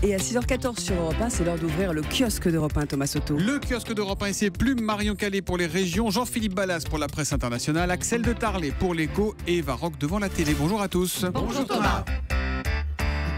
Et à 6h14 sur Europe 1, c'est l'heure d'ouvrir le kiosque d'Europe 1, Thomas Soto. Le kiosque d'Europe 1 et ses plumes, Marion Calais pour les régions, Jean-Philippe Ballas pour la presse internationale, Axel de Tarlet pour l'écho et Eva Rock devant la télé. Bonjour à tous. Bonjour Thomas.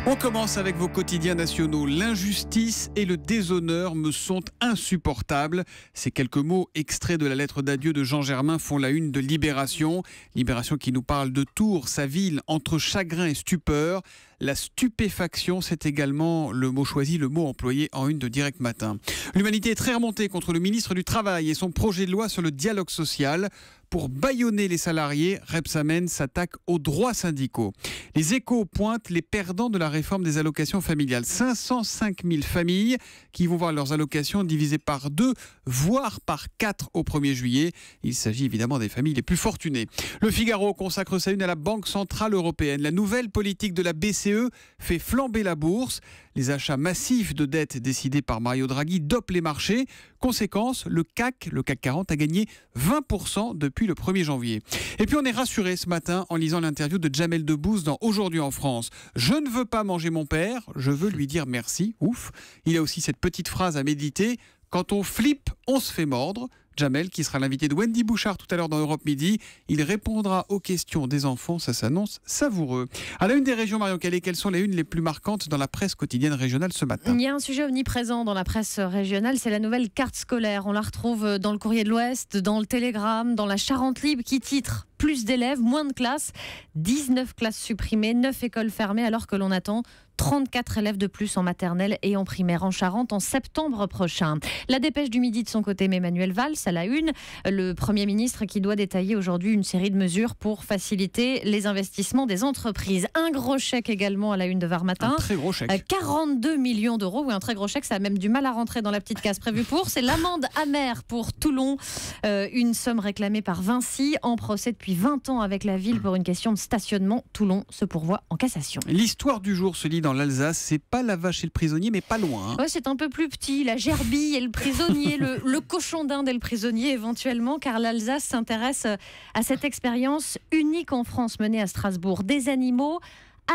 On commence avec vos quotidiens nationaux. L'injustice et le déshonneur me sont insupportables. Ces quelques mots extraits de la lettre d'adieu de Jean Germain font la une de Libération. Libération qui nous parle de Tours, sa ville, entre chagrin et stupeur. La stupéfaction, c'est également le mot choisi, le mot employé en une de Direct Matin. L'humanité est très remontée contre le ministre du Travail et son projet de loi sur le dialogue social. Pour bâillonner les salariés, Rebsamen s'attaque aux droits syndicaux. Les Échos pointent les perdants de la réforme des allocations familiales. 505 000 familles qui vont voir leurs allocations divisées par 2, voire par 4 au 1er juillet. Il s'agit évidemment des familles les plus fortunées. Le Figaro consacre sa une à la Banque Centrale Européenne. La nouvelle politique de la BCE fait flamber la bourse. Les achats massifs de dettes décidés par Mario Draghi dopent les marchés. Conséquence, le CAC 40 a gagné 20% depuis le 1er janvier. Et puis on est rassuré ce matin en lisant l'interview de Jamel Debbouze dans Aujourd'hui en France. Je ne veux pas manger mon père, je veux lui dire merci. Ouf. Il y a aussi cette petite phrase à méditer. Quand on flippe, on se fait mordre. Jamel, qui sera l'invité de Wendy Bouchard tout à l'heure dans Europe Midi, il répondra aux questions des enfants, ça s'annonce savoureux. À la une des régions, Marion Calais, quelles sont les unes les plus marquantes dans la presse quotidienne régionale ce matin? Il y a un sujet omniprésent dans la presse régionale, c'est la nouvelle carte scolaire. On la retrouve dans le Courrier de l'Ouest, dans le Télégramme, dans la Charente Libre qui titre « Plus d'élèves, moins de classes », 19 classes supprimées, 9 écoles fermées alors que l'on attend 34 élèves de plus en maternelle et en primaire en Charente en septembre prochain. La dépêche du midi de son côté, Emmanuel Valls à la une, le Premier ministre qui doit détailler aujourd'hui une série de mesures pour faciliter les investissements des entreprises. Un gros chèque également à la une de Var Matin. Un très gros chèque. 42 millions d'euros, oui, un très gros chèque, ça a même du mal à rentrer dans la petite case prévue pour. C'est l'amende amère pour Toulon, une somme réclamée par Vinci en procès depuis 20 ans avec la ville pour une question de stationnement. Toulon se pourvoit en cassation. L'histoire du jour se lit dans l'Alsace, c'est pas la vache et le prisonnier, mais pas loin. Ouais, c'est un peu plus petit, la gerbille et le prisonnier, le cochon d'Inde et le prisonnier éventuellement, car l'Alsace s'intéresse à cette expérience unique en France menée à Strasbourg. Des animaux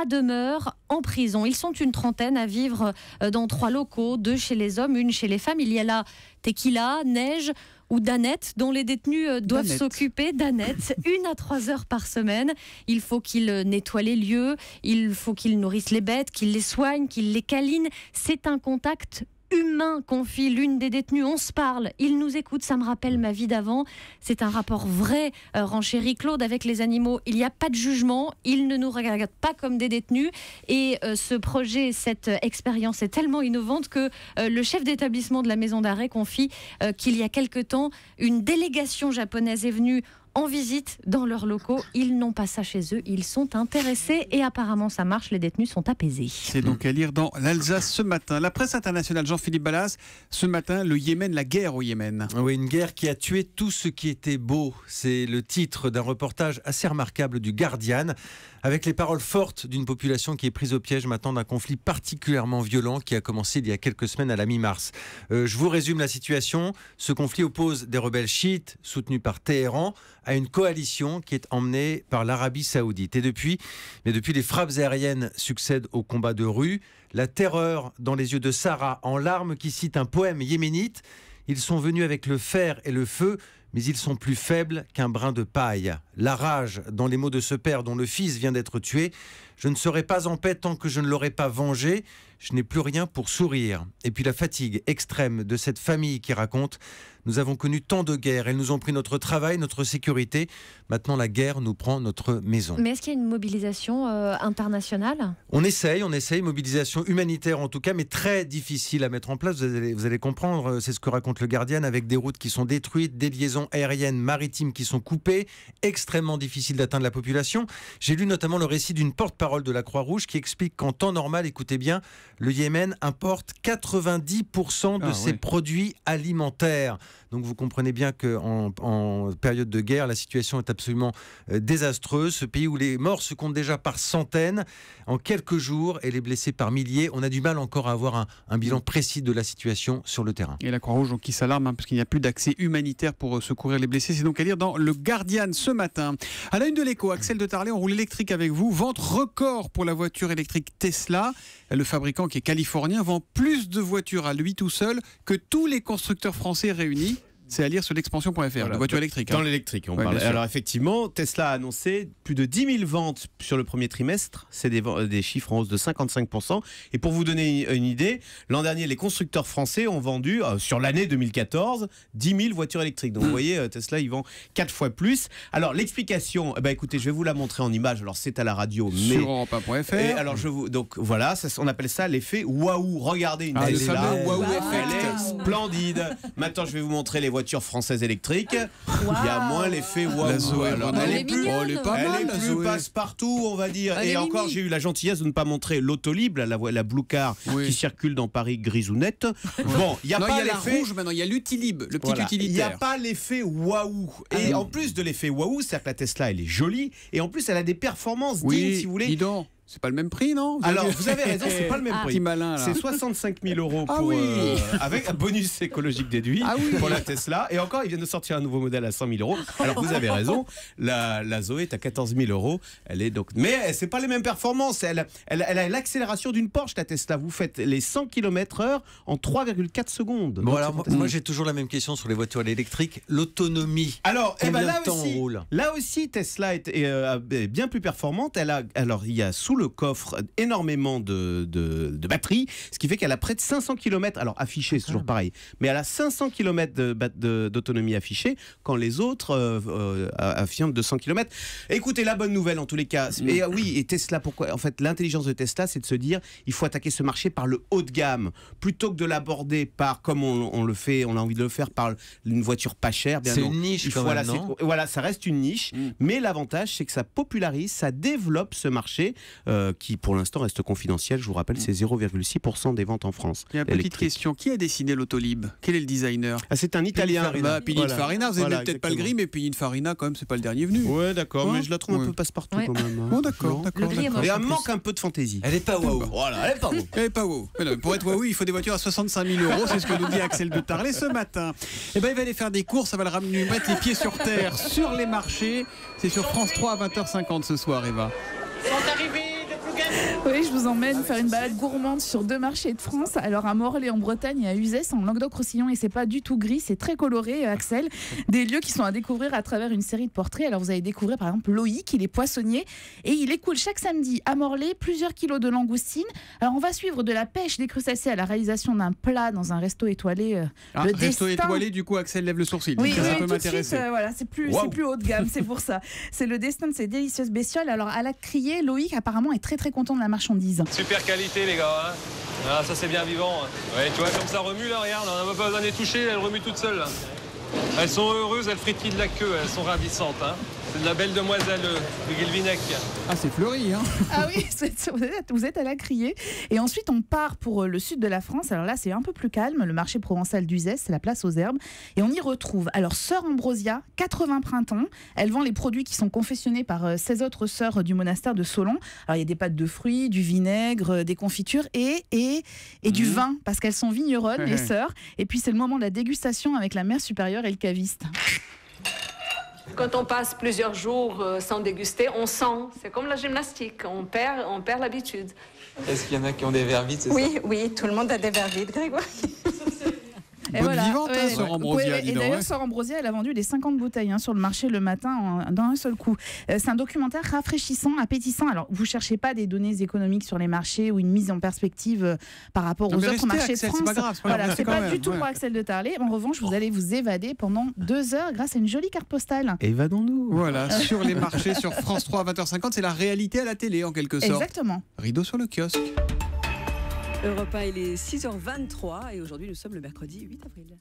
à demeure en prison. Ils sont une trentaine à vivre dans 3 locaux, 2 chez les hommes, 1 chez les femmes. Il y a là Tequila, Neige ou Danette, dont les détenus doivent s'occuper. Danette, 1 à 3 heures par semaine. Il faut qu'ils nettoient les lieux, il faut qu'ils nourrissent les bêtes, qu'ils les soignent, qu'ils les câlinent. C'est un contact humain, confie l'une des détenues. On se parle, il nous écoute, ça me rappelle ma vie d'avant. C'est un rapport vrai, renchérit Claude, avec les animaux. Il n'y a pas de jugement, ils ne nous regardent pas comme des détenus. Et ce projet, cette expérience est tellement innovante que le chef d'établissement de la maison d'arrêt confie qu'il y a quelque temps, une délégation japonaise est venue en visite dans leurs locaux. Ils n'ont pas ça chez eux, ils sont intéressés et apparemment ça marche, les détenus sont apaisés. C'est donc à lire dans l'Alsace ce matin. La presse internationale, Jean-Philippe Ballas, ce matin, le Yémen, la guerre au Yémen. Oui, une guerre qui a tué tout ce qui était beau. C'est le titre d'un reportage assez remarquable du Guardian, avec les paroles fortes d'une population qui est prise au piège maintenant d'un conflit particulièrement violent qui a commencé il y a quelques semaines à la mi-mars. Je vous résume la situation. Ce conflit oppose des rebelles chiites soutenus par Téhéran à une coalition qui est emmenée par l'Arabie Saoudite. Et depuis, les frappes aériennes succèdent aux combats de rue. La terreur dans les yeux de Sarah, en larmes, qui cite un poème yéménite. Ils sont venus avec le fer et le feu, mais ils sont plus faibles qu'un brin de paille. La rage dans les mots de ce père dont le fils vient d'être tué. Je ne serai pas en paix tant que je ne l'aurai pas vengé. Je n'ai plus rien pour sourire. Et puis la fatigue extrême de cette famille qui raconte: nous avons connu tant de guerres, elles nous ont pris notre travail, notre sécurité. Maintenant la guerre nous prend notre maison. Mais est-ce qu'il y a une mobilisation internationale ? On essaye, mobilisation humanitaire en tout cas, mais très difficile à mettre en place. Vous allez comprendre, c'est ce que raconte le Guardian, avec des routes qui sont détruites, des liaisons aériennes, maritimes qui sont coupées, extrêmement difficile d'atteindre la population. J'ai lu notamment le récit d'une porte-parole de la Croix-Rouge qui explique qu'en temps normal, écoutez bien, le Yémen importe 90% de ses produits alimentaires. Donc vous comprenez bien qu'en période de guerre, la situation est absolument désastreuse. Ce pays où les morts se comptent déjà par centaines en quelques jours et les blessés par milliers. On a du mal encore à avoir un bilan précis de la situation sur le terrain. Et la Croix-Rouge qui s'alarme parce qu'il n'y a plus d'accès humanitaire pour secourir les blessés. C'est donc à lire dans Le Guardian ce matin. À la une de l'Écho, Axel de Tarlé, on roule électrique avec vous. Vente record pour la voiture électrique Tesla. Le fabricant qui est californien vend plus de voitures à lui tout seul que tous les constructeurs français réunis. C'est à lire sur l'expansion.fr, voilà, de voitures électriques. Dans l'électrique, on parle. Alors effectivement, Tesla a annoncé plus de 10 000 ventes sur le premier trimestre. C'est des chiffres en hausse de 55%. Et pour vous donner une idée, l'an dernier, les constructeurs français ont vendu, sur l'année 2014, 10 000 voitures électriques. Donc vous voyez, Tesla, ils vendent 4 fois plus. Alors l'explication, écoutez, je vais vous la montrer en image. Alors c'est à la radio, mais... Sur Europe1.fr. Et alors donc voilà, on appelle ça l'effet waouh. Regardez une Tesla. Le fameux waouh Elle effect. est splendide. Maintenant, je vais vous montrer les voitures françaises électriques. Il y a moins l'effet waouh. La Zoé, Alors, elle elle est est plus, mignonne. Elle est pas mal, la plus Zoé. passe-partout, on va dire. Elle Et est encore, mimi. j'ai eu la gentillesse de ne pas montrer l'Autolib, la Blue Car Oui. qui circule dans Paris grisounette. Bon, il y a Non, pas il y a la l'effet. rouge maintenant, il y a l'Utilib, le petit Voilà. Il n'y utilitaire. a pas l'effet waouh. Et en plus de l'effet waouh, c'est-à-dire que la Tesla, elle est jolie. Et en plus, elle a des performances dignes, Oui, si vous voulez. dis donc, c'est pas le même prix, non? Alors, vous avez raison, c'est pas le même prix. Petit malin, là. C'est 65 000 euros Ah pour, oui. avec un bonus écologique déduit Ah oui. pour la Tesla. Et encore, ils viennent de sortir un nouveau modèle à 100 000 euros. Alors, vous avez raison, la Zoé est à 14 000 euros. Elle est donc... Mais c'est pas les mêmes performances. Elle a l'accélération d'une Porsche, la Tesla. Vous faites les 100 km/h en 3,4 secondes. Bon, Donc, alors c'est moi, fantastique. j'ai toujours la même question sur les voitures électriques. L'autonomie. Alors, Combien là de temps aussi, on roule là aussi, Tesla est bien plus performante. Alors, il y a sous le coffre énormément de batteries, ce qui fait qu'elle a près de 500 km. Alors, affiché, c'est toujours pareil, mais elle a 500 km d'autonomie affichée quand les autres affirment 200 km. Écoutez, la bonne nouvelle en tous les cas. Et oui, et Tesla, pourquoi? En fait, l'intelligence de Tesla, c'est de se dire, il faut attaquer ce marché par le haut de gamme, plutôt que de l'aborder par, comme on le fait, on a envie de le faire par une voiture pas chère. Bien C'est non. une niche Il faut, quand même, non? voilà, ça reste une niche, mais l'avantage, c'est que ça popularise, ça développe ce marché qui, pour l'instant, reste confidentiel. Je vous rappelle, c'est 0,6% des ventes en France. Il y a une petite électriques. question. Qui a dessiné l'Autolib? Quel est le designer? Ah, c'est un Italien. Pininfarina, vous n'avez Voilà, peut-être pas le exactement. gris, mais Pininfarina, quand même, c'est pas le dernier venu. Ouais, d'accord, Ouais. mais je la trouve un Ouais. peu passe-partout Ouais. quand même. hein. Bon, d'accord, Non. d'accord. Le gris est d'accord. Et moche. elle manque un peu de fantaisie. Elle est pas waouh. Voilà, elle est pas bon. Eh, pas wow. Mais non, pour être waouh, il faut des voitures à 65 000 euros, c'est ce que nous dit Axel de Tarlé ce matin. Eh ben, il va aller faire des courses, ça va le ramener, mettre les pieds sur terre, sur les marchés. C'est sur France 3 à 20h50 ce soir, Eva. Oui, je vous emmène faire une balade gourmande sur 2 marchés de France. Alors à Morlaix en Bretagne et à Uzès en Languedoc-Roussillon. Et c'est pas du tout gris, c'est très coloré, Axel. Des lieux qui sont à découvrir à travers une série de portraits. Alors vous allez découvrir par exemple Loïc, il est poissonnier et il écoule chaque samedi à Morlaix plusieurs kilos de langoustines. Alors on va suivre de la pêche des crustacés à la réalisation d'un plat dans un resto étoilé. Le Resto destin. étoilé, du coup, Axel lève le sourcil. Oui, ça oui, peut tout de m'intéresser. suite, voilà, c'est plus haut de gamme, c'est pour ça. C'est le destin de ces délicieuses bestioles. Alors à la criée, Loïc apparemment est très content de la marchandise. Super qualité les gars, hein. Ah, ça c'est bien vivant. Hein. Ouais, tu vois comme ça remue là, regarde, on n'a pas besoin de les toucher, elles remuent toutes seules. Là. Elles sont heureuses, elles frétillent de la queue, elles sont ravissantes. Hein. C'est de la belle demoiselle de Guilvinec. Ah, c'est fleuri, hein. Ah oui, vous êtes à la criée. Et ensuite, on part pour le sud de la France. Alors là, c'est un peu plus calme. Le marché provençal d'Uzès, c'est la place aux herbes. Et on y retrouve, alors, Sœur Ambrosia, 80 printemps. Elle vend les produits qui sont confectionnés par 16 autres sœurs du monastère de Solon. Alors, il y a des pâtes de fruits, du vinaigre, des confitures et du vin, parce qu'elles sont vigneronnes, les sœurs. Et puis, c'est le moment de la dégustation avec la mère supérieure et le caviste. Quand on passe plusieurs jours sans déguster, on sent. C'est comme la gymnastique, on perd l'habitude. Est-ce qu'il y en a qui ont des verres vides, c'est ça? Oui, tout le monde a des verres vides, Grégoire. Et Bonne vivante, hein, Sœur Ambrosia, dis et donc, d'ailleurs, ouais. Sœur Ambrosia, elle a vendu les 50 bouteilles sur le marché le matin dans un seul coup. C'est un documentaire rafraîchissant, appétissant. Alors, vous ne cherchez pas des données économiques sur les marchés ou une mise en perspective par rapport aux autres marchés de Axel, France. c'est pas grave, Voilà, c'est pas du tout ouais. pour Axel de Tarlé. En revanche, vous allez vous évader pendant 2 heures grâce à une jolie carte postale. Évadons-nous. Voilà, sur les marchés, sur France 3 à 20h50, c'est la réalité à la télé en quelque sorte. Exactement. Rideau sur le kiosque. Europe 1, il est 6h23 et aujourd'hui nous sommes le mercredi 8 avril.